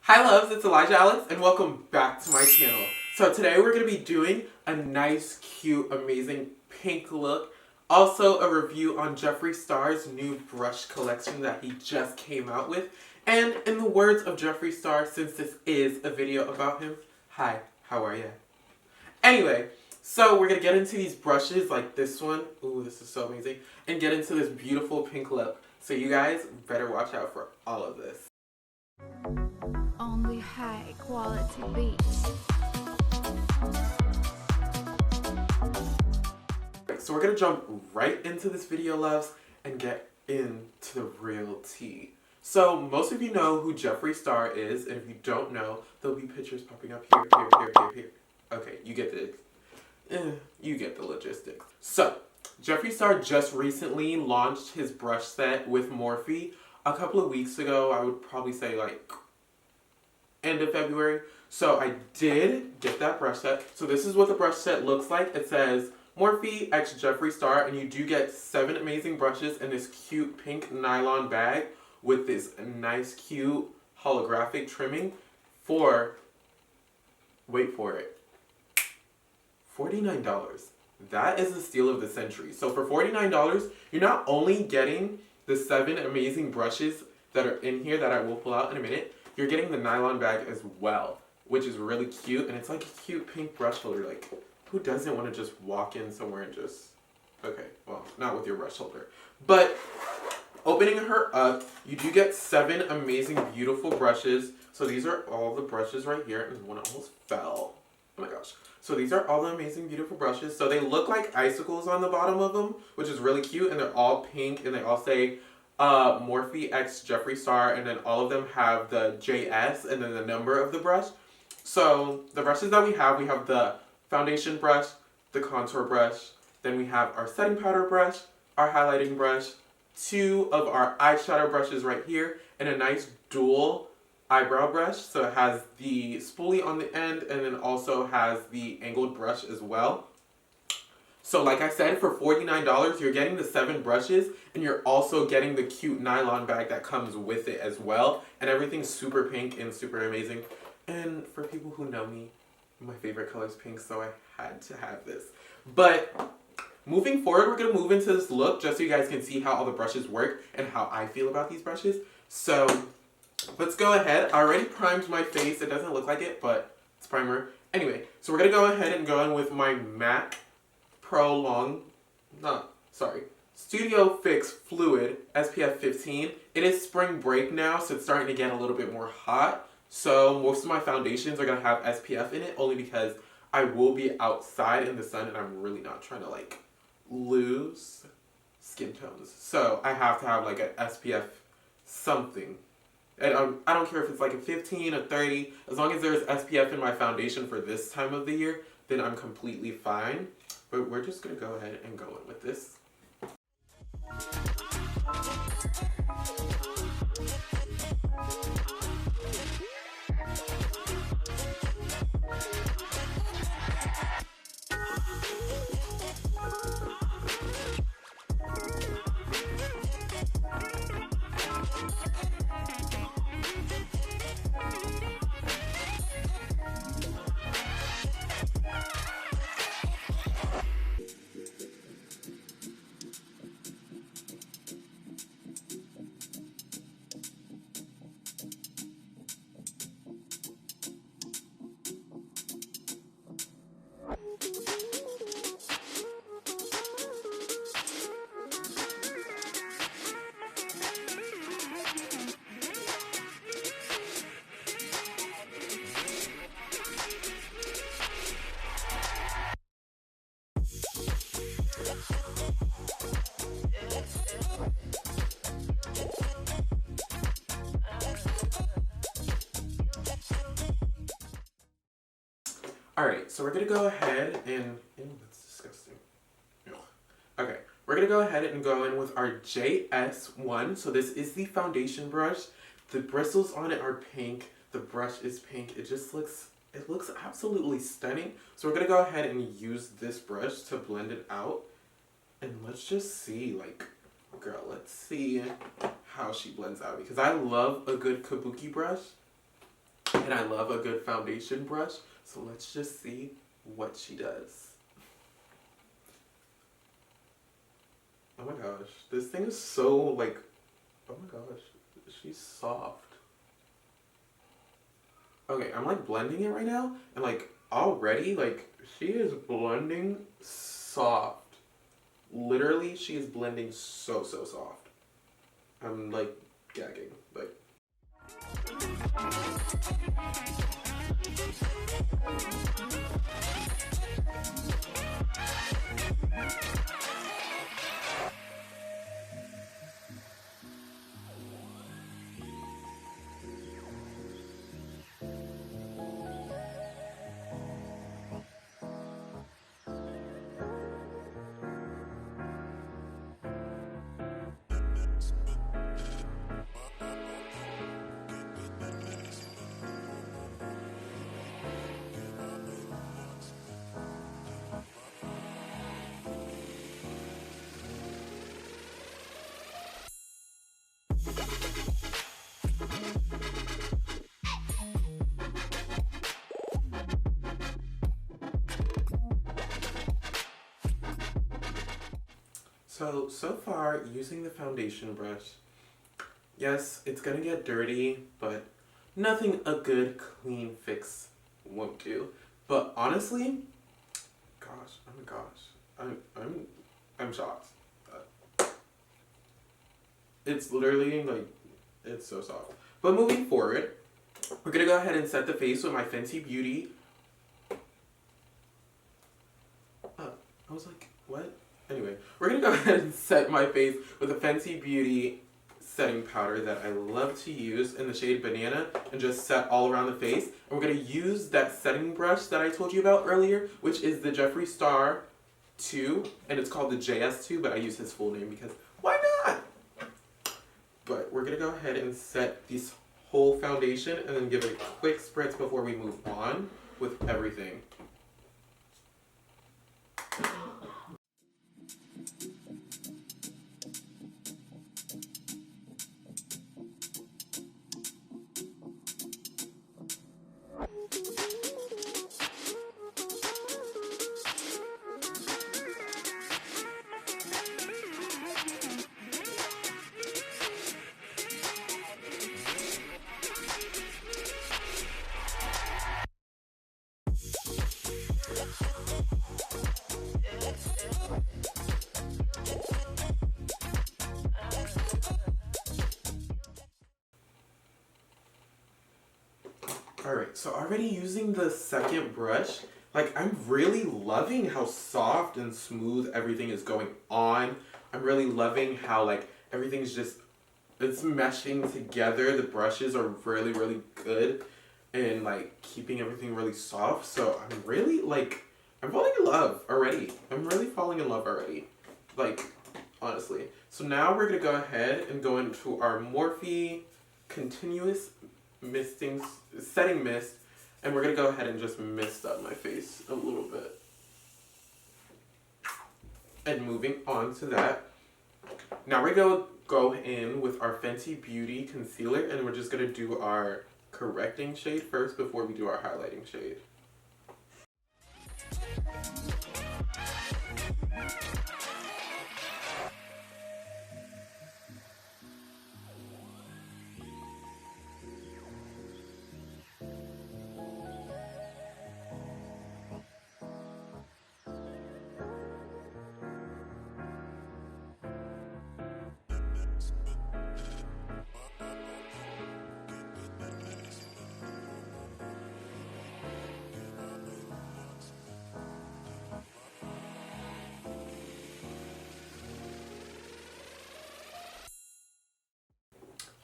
Hi loves, it's Elijah Alex and welcome back to my channel. So today we're going to be doing a nice, cute, amazing pink look. Also a review on Jeffree Star's new brush collection that he just came out with. And in the words of Jeffree Star, since this is a video about him, hi, how are ya? Anyway, so we're going to get into these brushes like this one. Ooh, this is so amazing. And get into this beautiful pink look. So you guys better watch out for all of this. Only high quality beats. So we're gonna jump right into this video, loves, and get into the real tea. So most of you know who Jeffree Star is, and if you don't know, there'll be pictures popping up here. Okay, you get the logistics. So Jeffree Star just recently launched his brush set with Morphe a couple of weeks ago. I would probably say like end of February. So I did get that brush set. So this is what the brush set looks like. It says Morphe x Jeffree Star, and you do get 7 amazing brushes in this cute pink nylon bag with this nice cute holographic trimming for, wait for it, $49. That is the steal of the century. So for $49, you're not only getting the 7 amazing brushes that are in here that I will pull out in a minute, you're getting the nylon bag as well, which is really cute, and it's like a cute pink brush holder. Like, who doesn't want to just walk in somewhere and just, okay, well, not with your brush holder. But opening her up, you do get 7 amazing, beautiful brushes. So these are all the brushes right here, and one almost fell. Oh my gosh. So these are all the amazing, beautiful brushes. So they look like icicles on the bottom of them, which is really cute, and they're all pink, and they all say Morphe x Jeffree Star, and then all of them have the JS and then the number of the brush. So the brushes that we have the foundation brush, the contour brush, then we have our setting powder brush, our highlighting brush, 2 of our eyeshadow brushes right here, and a nice dual eyebrow brush. So it has the spoolie on the end and then also has the angled brush as well. So like I said, for $49, you're getting the 7 brushes, and you're also getting the cute nylon bag that comes with it as well. And everything's super pink and super amazing. And for people who know me, my favorite color is pink, so I had to have this. But moving forward, we're going to move into this look just so you guys can see how all the brushes work and how I feel about these brushes. So let's go ahead. I already primed my face. It doesn't look like it, but it's primer. Anyway, so we're going to go ahead and go in with my MAC Studio Fix Fluid SPF 15. It is spring break now, so it's starting to get a little bit more hot. So most of my foundations are going to have SPF in it, only because I will be outside in the sun and I'm really not trying to like lose skin tones. So I have to have like an SPF something. And I don't care if it's like a 15, a 30. As long as there's SPF in my foundation for this time of the year, then I'm completely fine. But we're just going to go ahead and go in with this. Alright, so we're going to go ahead and... Ew, that's disgusting. Ew. Okay, we're going to go ahead and go in with our JS1. So this is the foundation brush. The bristles on it are pink. The brush is pink. It looks absolutely stunning. So we're going to go ahead and use this brush to blend it out. And let's just see, like, girl, let's see how she blends out. Because I love a good kabuki brush. And I love a good foundation brush. So let's just see what she does. Oh my gosh, this thing is so like, oh my gosh, she's soft. Okay, I'm like blending it right now, and like already, like she is blending soft. Literally, she is blending so soft. I'm like gagging, like. So far, using the foundation brush, yes, it's gonna get dirty, but nothing a good, clean fix won't do. But honestly, gosh, oh my gosh, I'm shocked. It's literally like, it's so soft. But moving forward, we're gonna go ahead and set the face with my Fenty Beauty. I was like, what? Anyway, we're gonna go ahead and set my face with a Fenty Beauty setting powder that I love to use in the shade Banana, and just set all around the face. And we're gonna use that setting brush that I told you about earlier, which is the Jeffree Star 2, and it's called the JS2, but I use his full name because why not? But we're gonna go ahead and set this whole foundation and then give it a quick spritz before we move on with everything. Alright, so already using the second brush, like I'm really loving how soft and smooth everything is going on. I'm really loving how like everything's just, it's meshing together. The brushes are really good and like keeping everything really soft. So I'm really like, I'm falling in love already. I'm really falling in love already. Like, honestly. So now we're gonna go ahead and go into our Morphe Continuous Setting Mist, and we're gonna go ahead and just mist up my face a little bit. And moving on to that, now we're gonna go in with our Fenty Beauty concealer, and we're just gonna do our correcting shade first before we do our highlighting shade.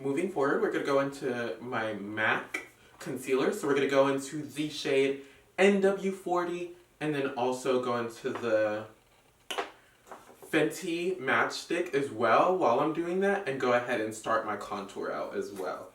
Moving forward, we're going to go into my MAC concealer. So we're going to go into the shade NW40, and then also go into the Fenty Matchstick as well while I'm doing that, and go ahead and start my contour out as well.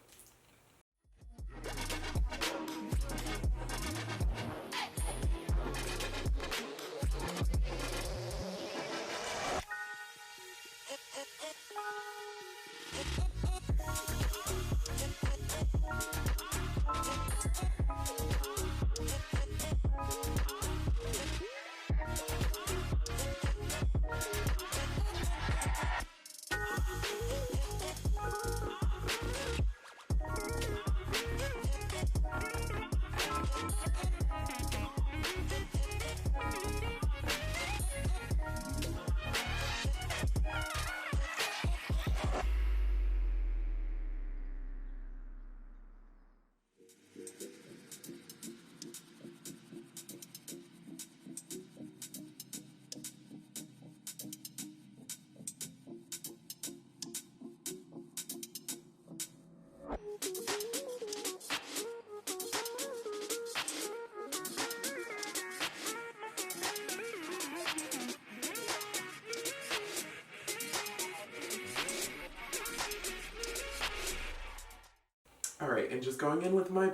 and just going in with my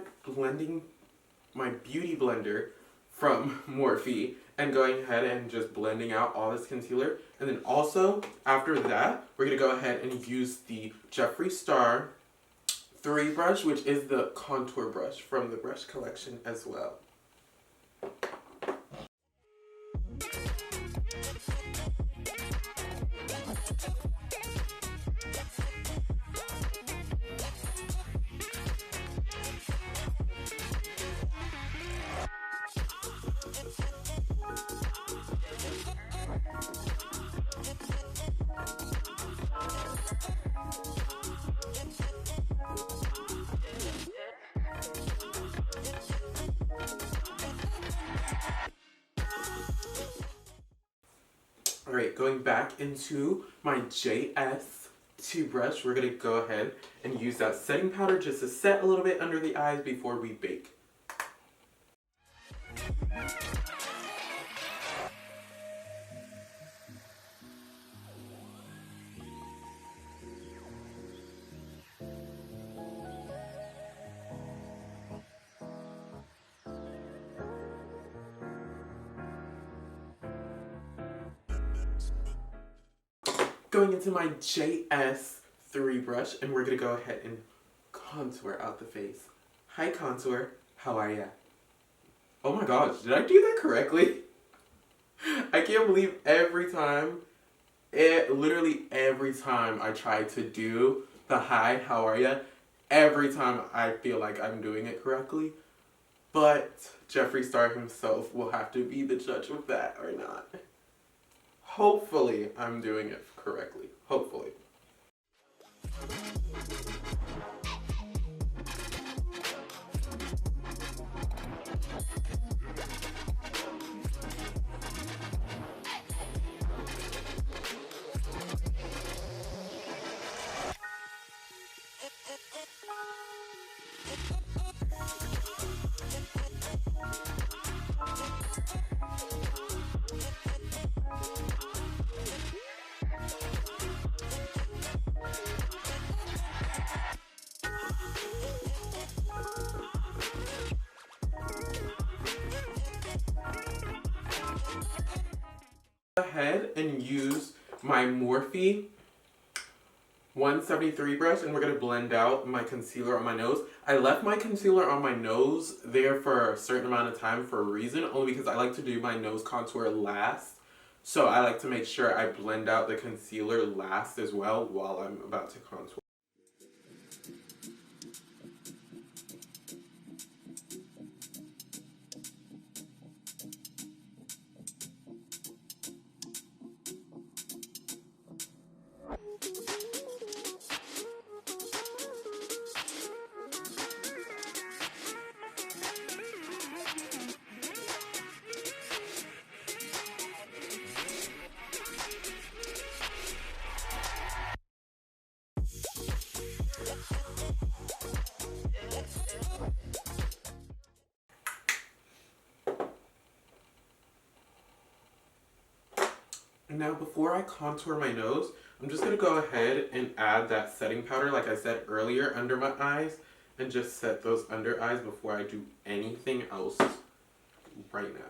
beauty blender from Morphe and going ahead and just blending out all this concealer. And then also, after that, we're going to go ahead and use the Jeffree Star 3 brush, which is the contour brush from the brush collection as well. Alright, going back into my JS2 brush, we're going to go ahead and use that setting powder just to set a little bit under the eyes before we bake. Going into my JS3 brush, and we're going to go ahead and contour out the face. Hi contour, how are ya? Oh my gosh, did I do that correctly? I can't believe literally every time I try to do the hi, how are ya, every time I feel like I'm doing it correctly. But Jeffree Star himself will have to be the judge of that or not. Hopefully, I'm doing it correctly. Hopefully. Ahead and use my Morphe 173 brush, and we're going to blend out my concealer on my nose. I left my concealer on my nose there for a certain amount of time for a reason, only because I like to do my nose contour last. So I like to make sure I blend out the concealer last as well while I'm about to contour. Now before I contour my nose, I'm just going to go ahead and add that setting powder like I said earlier under my eyes and just set those under eyes before I do anything else right now.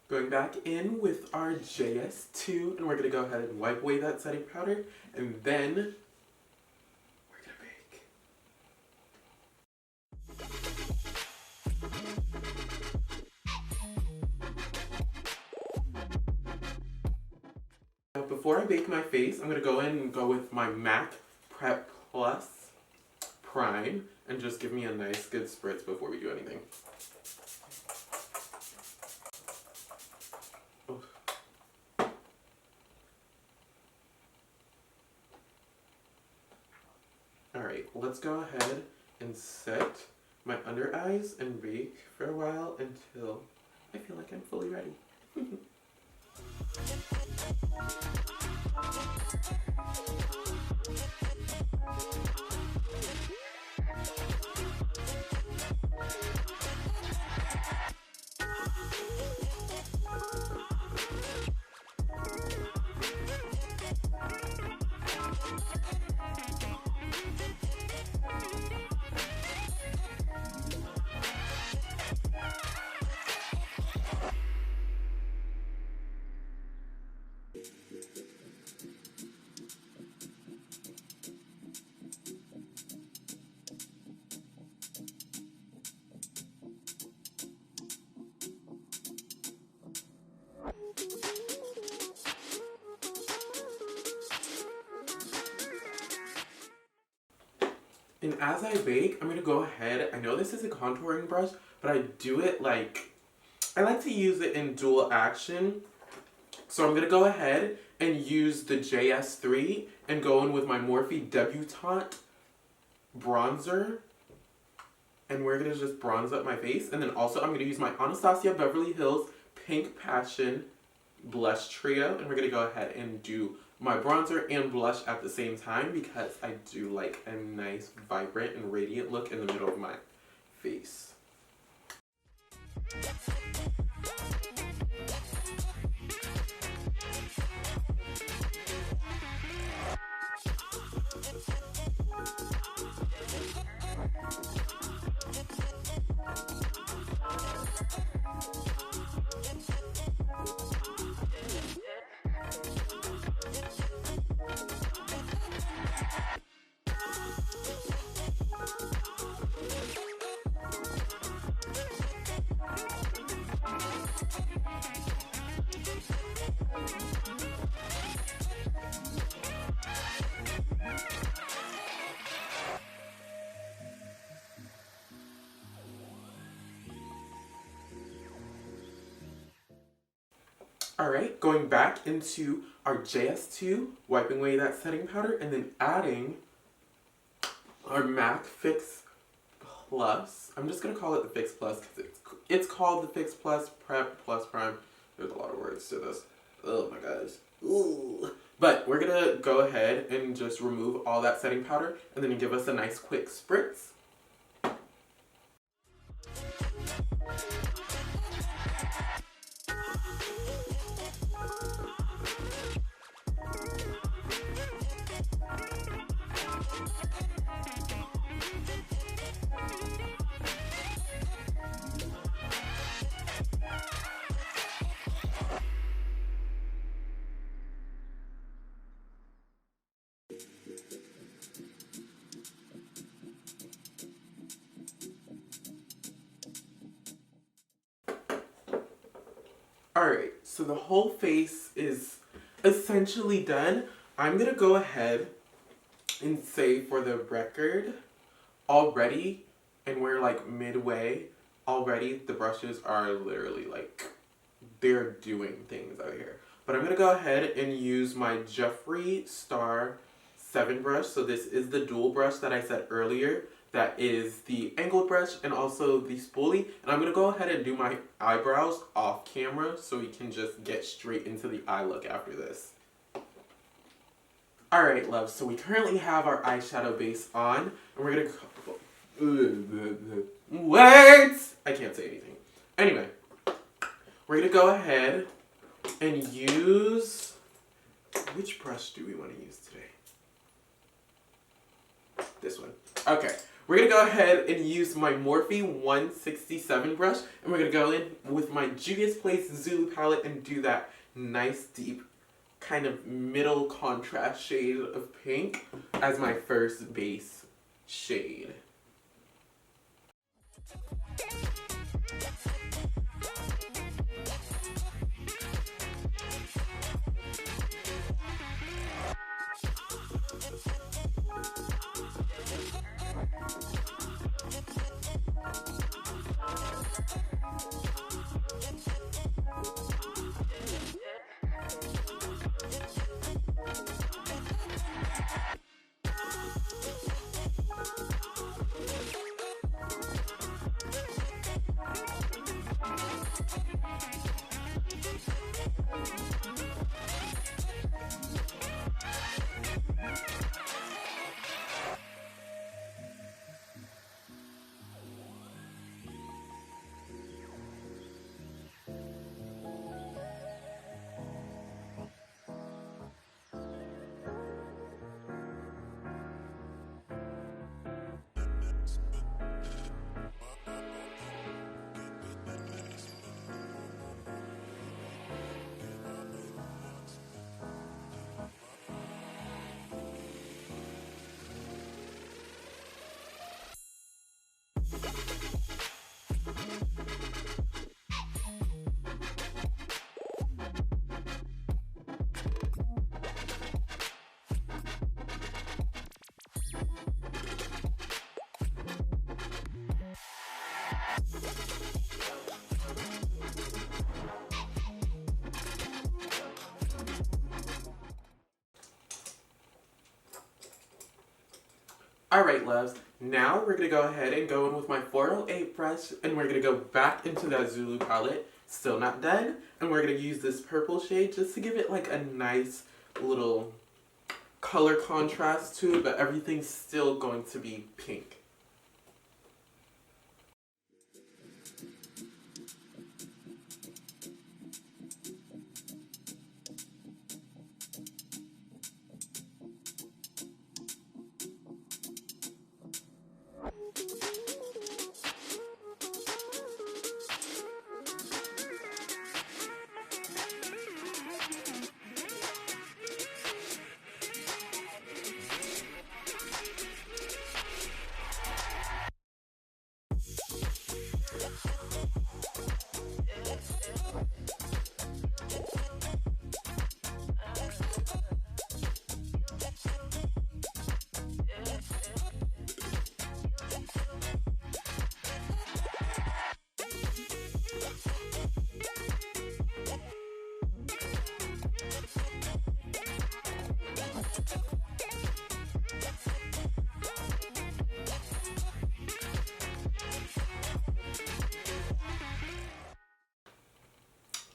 Going back in with our JS2, and we're going to go ahead and wipe away that setting powder, and then we're going to bake. Now, before I bake my face, I'm going to go in and go with my MAC Prep Plus Prime and just give me a nice good spritz before we do anything. Alright, let's go ahead and set my under eyes and bake for a while until I feel like I'm fully ready. And as I bake, I'm going to go ahead, I know this is a contouring brush, but I do it like, I like to use it in dual action. So I'm going to go ahead and use the JS3 and go in with my Morphe Debutante bronzer. And we're going to just bronze up my face. And then also I'm going to use my Anastasia Beverly Hills Pink Passion Blush Trio. And we're going to go ahead and do my bronzer and blush at the same time because I do like a nice, vibrant, and radiant look in the middle of my face. Alright, going back into our JS2, wiping away that setting powder, and then adding our MAC Fix Plus. I'm just going to call it the Fix Plus because it's called the Fix Plus Prep Plus Prime. There's a lot of words to this. Oh my gosh. Ooh. But we're going to go ahead and just remove all that setting powder and then give us a nice quick spritz. Alright, so the whole face is essentially done. I'm going to go ahead and say for the record, already, and we're like midway, already the brushes are literally like, they're doing things out here. But I'm going to go ahead and use my Jeffree Star 7 brush. So this is the dual brush that I said earlier. That is the angled brush and also the spoolie. And I'm going to go ahead and do my eyebrows off camera so we can just get straight into the eye look after this. Alright, loves, so we currently have our eyeshadow base on. And we're going to... What? I can't say anything. Anyway, we're going to go ahead and use... Which brush do we want to use today? This one. Okay. We're going to go ahead and use my Morphe 167 brush, and we're going to go in with my Juvia's Place Zulu palette and do that nice, deep, kind of middle contrast shade of pink as my first base shade. Alright, loves. Now we're going to go ahead and go in with my 408 brush, and we're going to go back into that Zulu palette. Still not done. And we're going to use this purple shade just to give it like a nice little color contrast to it, but everything's still going to be pink.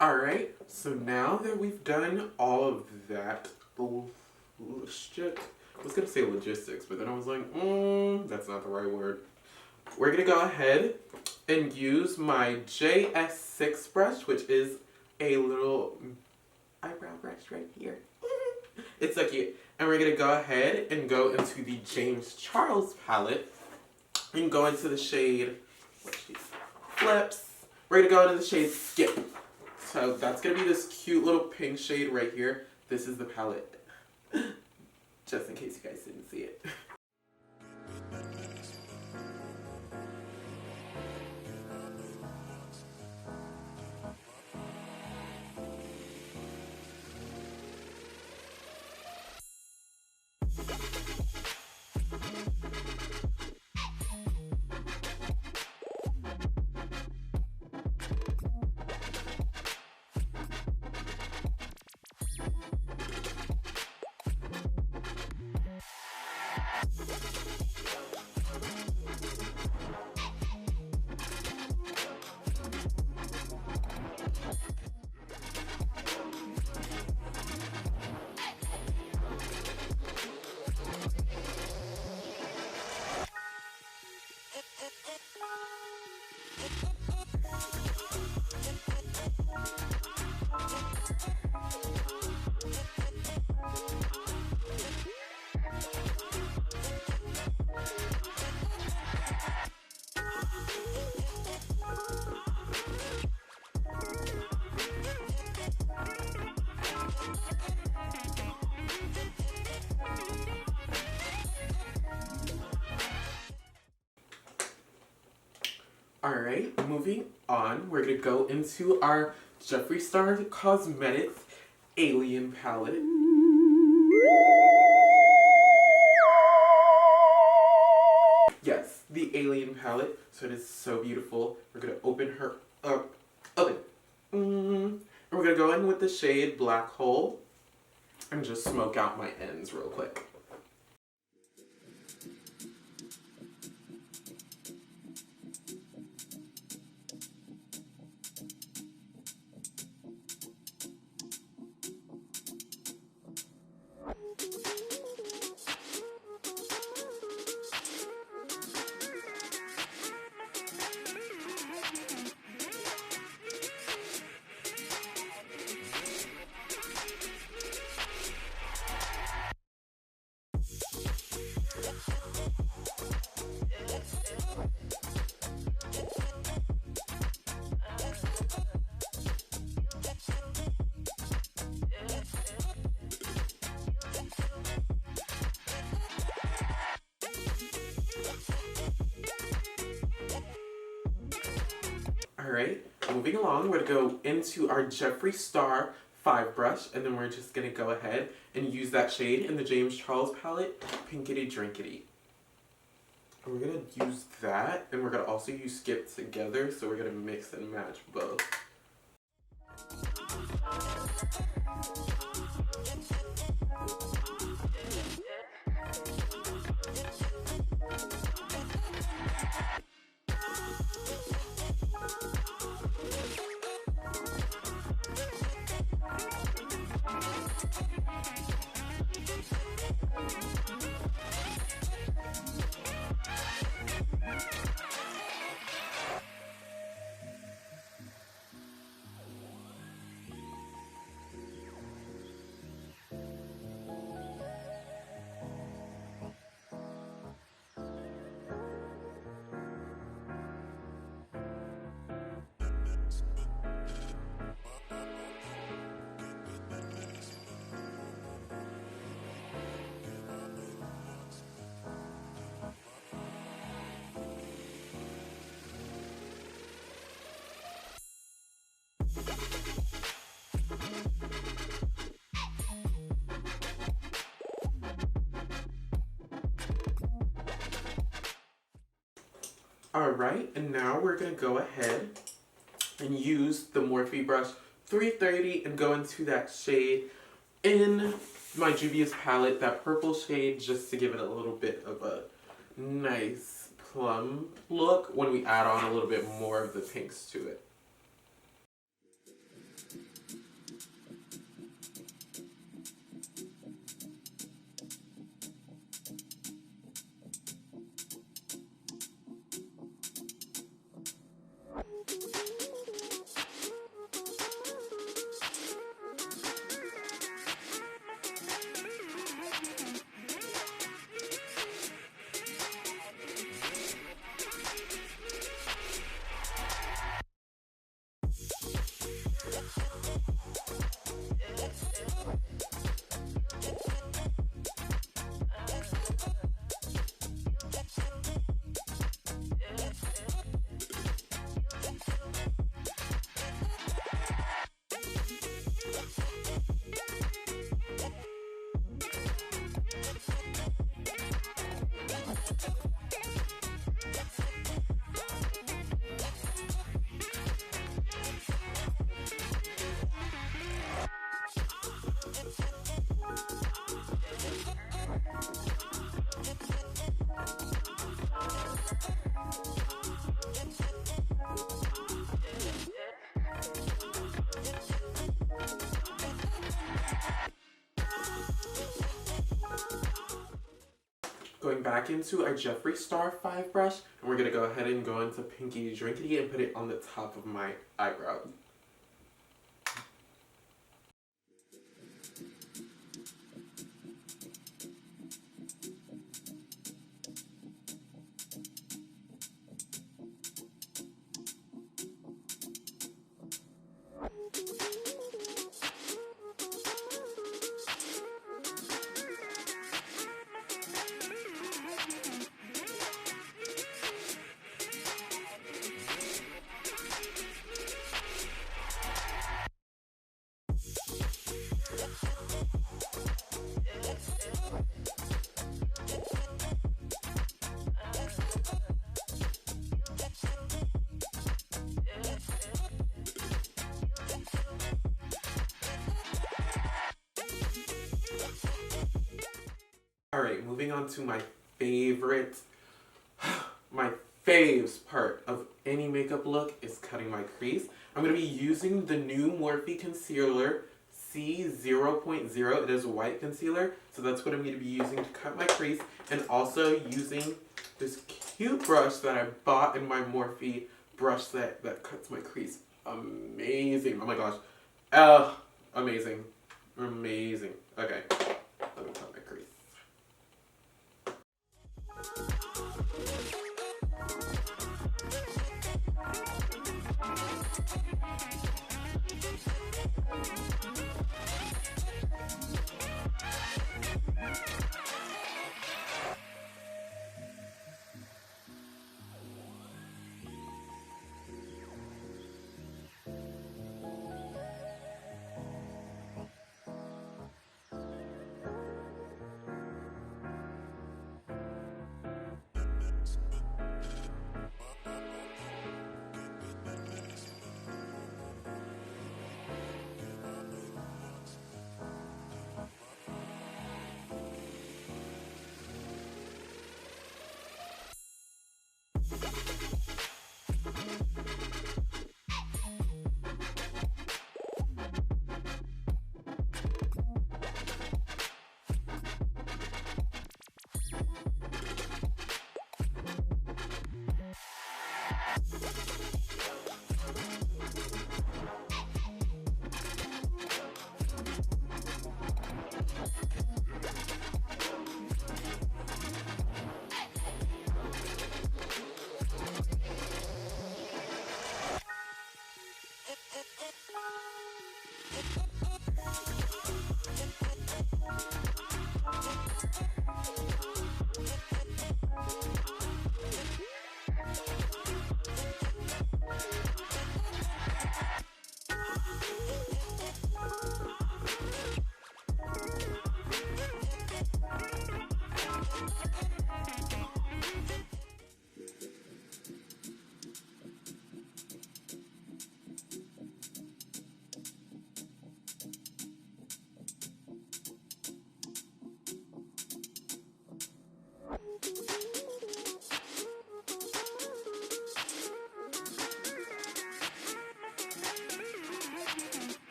Alright, so now that we've done all of that, shit, I was gonna say logistics, but then I was like, that's not the right word. We're gonna go ahead and use my JS6 brush, which is a little eyebrow brush right here. It's so cute. And we're gonna go ahead and go into the James Charles palette and go into the shade, Flips. We're gonna go into the shade Skip. So that's going to be this cute little pink shade right here. This is the palette. Just in case you guys didn't see it. Alright, moving on, we're going to go into our Jeffree Star Cosmetics Alien palette. Yes, the Alien palette. So it is so beautiful. We're going to open her up. And we're going to go in with the shade Black Hole and just smoke out my ends real quick. Alright, moving along, we're going to go into our Jeffree Star 5 brush, and then we're just going to go ahead and use that shade in the James Charles palette, Pinkity Drinkity. And we're gonna use that, and we're gonna also use Skip together, so we're gonna mix and match both. Alright, and now we're going to go ahead and use the Morphe brush 330 and go into that shade in my Juvia's palette, that purple shade, just to give it a little bit of a nice plum look when we add on a little bit more of the pinks to it. Going back into our Jeffree Star 5 brush, and we're going to go ahead and go into Pinky Drinkity and put it on the top of my eyebrow. Alright, moving on to my favorite, my faves part of any makeup look is cutting my crease. I'm going to be using the new Morphe Concealer C0.0. It is a white concealer, so that's what I'm going to be using to cut my crease. And also using this cute brush that I bought in my Morphe brush set that cuts my crease. Amazing. Oh my gosh. Amazing. Amazing. Okay, let me cut my crease.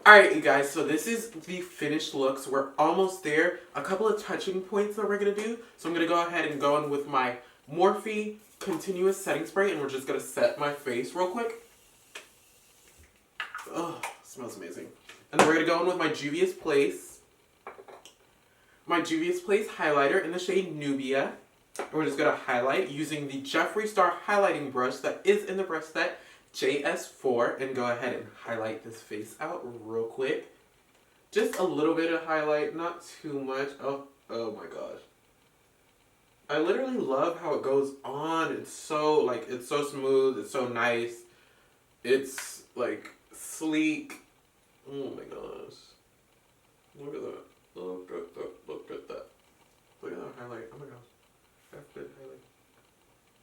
Alright, you guys, so this is the finished look. So we're almost there. A couple of touching points that we're going to do. So I'm going to go ahead and go in with my Morphe Continuous Setting Spray, and we're just going to set my face real quick. Oh, smells amazing. And then we're going to go in with my Juvia's Place. My Juvia's Place highlighter in the shade Nubia. And we're just going to highlight using the Jeffree Star highlighting brush that is in the brush set. JS4, and go ahead and highlight this face out real quick. Just a little bit of highlight, not too much. Oh my gosh. I literally love how it goes on. It's so smooth, it's so nice. It's like sleek. Oh my gosh. Look at that. Look at that. Look at that. Look at that highlight. Oh my gosh. That's good highlight.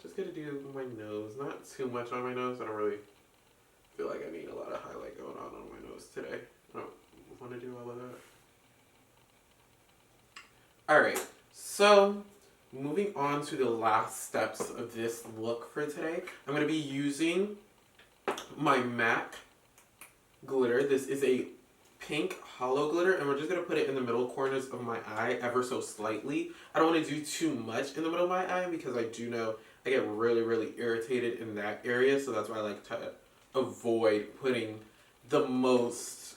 Just gonna do my nose, not too much on my nose. I don't really feel like I need a lot of highlight going on my nose today. I don't want to do all of that. Alright, so moving on to the last steps of this look for today. I'm gonna be using my MAC glitter. This is a pink hollow glitter, and we're just going to put it in the middle corners of my eye ever so slightly. I don't want to do too much in the middle of my eye because I do know I get really, really irritated in that area, so that's why I like to avoid putting the most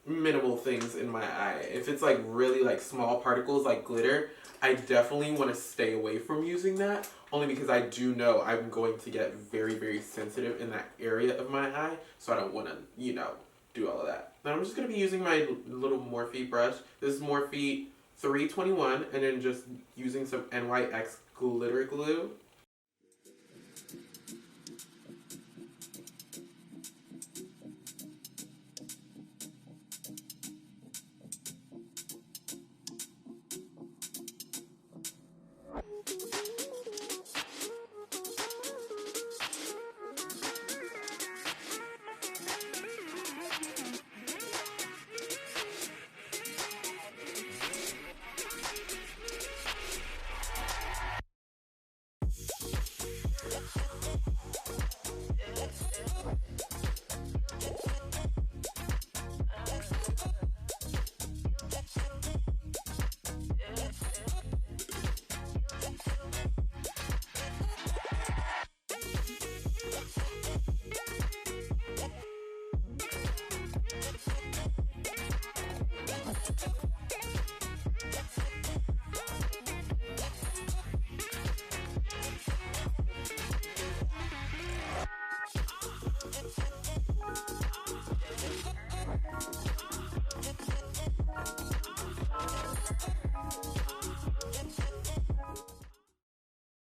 minimal things in my eye. If it's like really like small particles like glitter, I definitely want to stay away from using that, only because I do know I'm going to get very, very sensitive in that area of my eye, so I don't want to, do all of that. Now I'm just going to be using my little Morphe brush. This is Morphe 321, and then just using some NYX glitter glue.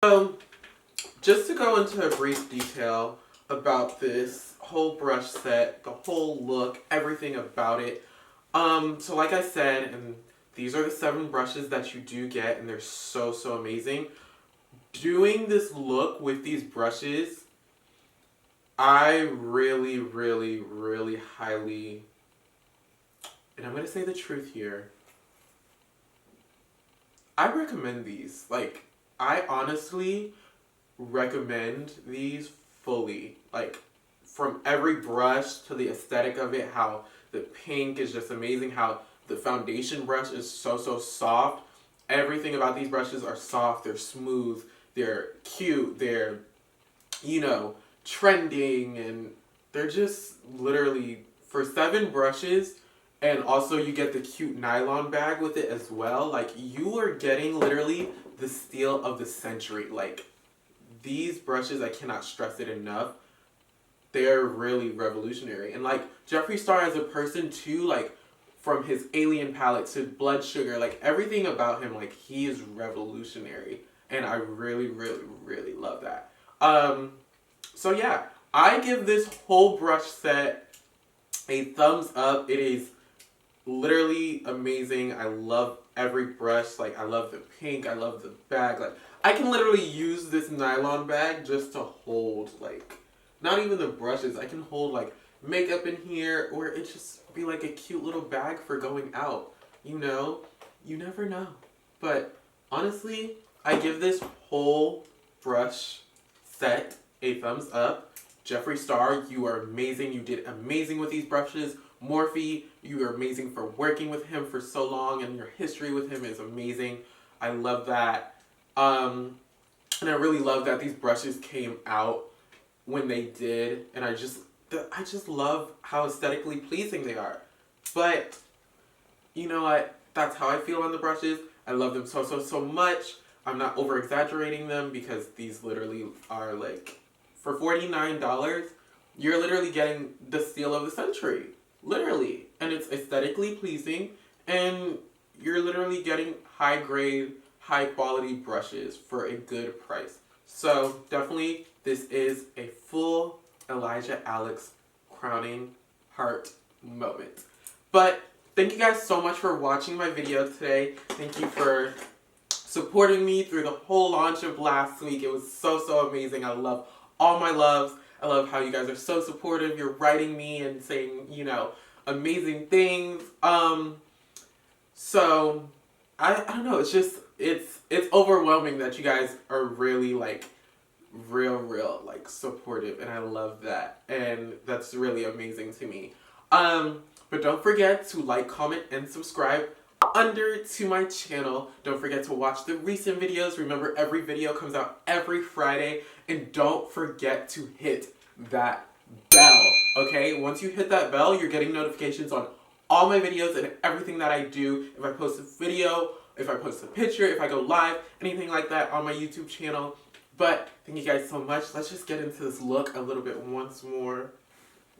So, just to go into a brief detail about this whole brush set, the whole look, everything about it. So like I said, and these are the 7 brushes that you do get, and they're so, so amazing. Doing this look with these brushes, I really, really, really highly, and I'm going to say the truth here, I recommend these. Like, I honestly recommend these fully. Like, from every brush to the aesthetic of it, how the pink is just amazing, how the foundation brush is so, so soft. Everything about these brushes are soft, they're smooth, they're cute, they're, trending, and they're just literally, for 7 brushes, and also you get the cute nylon bag with it as well. Like, you are getting literally the steal of the century. Like, these brushes, I cannot stress it enough. They're really revolutionary. And like, Jeffree Star as a person too, like, from his Alien palette to Blood Sugar, like, everything about him, like, he is revolutionary. And I really, really, really love that. So yeah, I give this whole brush set a thumbs up. It is literally amazing. I love every brush. Like, I love the pink, I love the bag. Like, I can literally use this nylon bag just to hold, like, not even the brushes. I can hold, like, makeup in here, or it just be like a cute little bag for going out. You never know. But honestly, I give this whole brush set a thumbs up. Jeffree Star, you are amazing. You did amazing with these brushes. Morphe, you are amazing for working with him for so long, and your history with him is amazing. I love that. And I really love that these brushes came out when they did, and I just love how aesthetically pleasing they are. But you know what? That's how I feel on the brushes. I love them so much. I'm not over exaggerating them because these literally are like, for $49, you're literally getting the steal of the century. Literally. And it's aesthetically pleasing, and you're literally getting high grade, high quality brushes for a good price. So definitely this is a full Elijah Alex crowning heart moment. But thank you guys so much for watching my video today. Thank you for supporting me through the whole launch of last week. It was so amazing. I love all my loves. I love how you guys are so supportive. You're writing me and saying, you know, amazing things. So I don't know, it's just it's overwhelming that you guys are really like real like supportive, and I love that. And that's really amazing to me. But don't forget to like, comment, and subscribe under to my channel. Don't forget to watch the recent videos. Remember, every video comes out every Friday. And don't forget to hit that bell, okay? Once you hit that bell, you're getting notifications on all my videos and everything that I do. If I post a video, if I post a picture, if I go live, anything like that on my YouTube channel. But thank you guys so much. Let's just get into this look a little bit once more.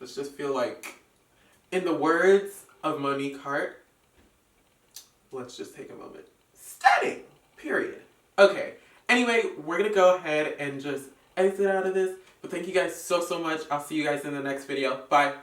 Let's just feel like, in the words of Monique Hart, let's just take a moment. Stunning! Period. Okay. Anyway, we're gonna go ahead and just exit out of this. But thank you guys so much. I'll see you guys in the next video. Bye.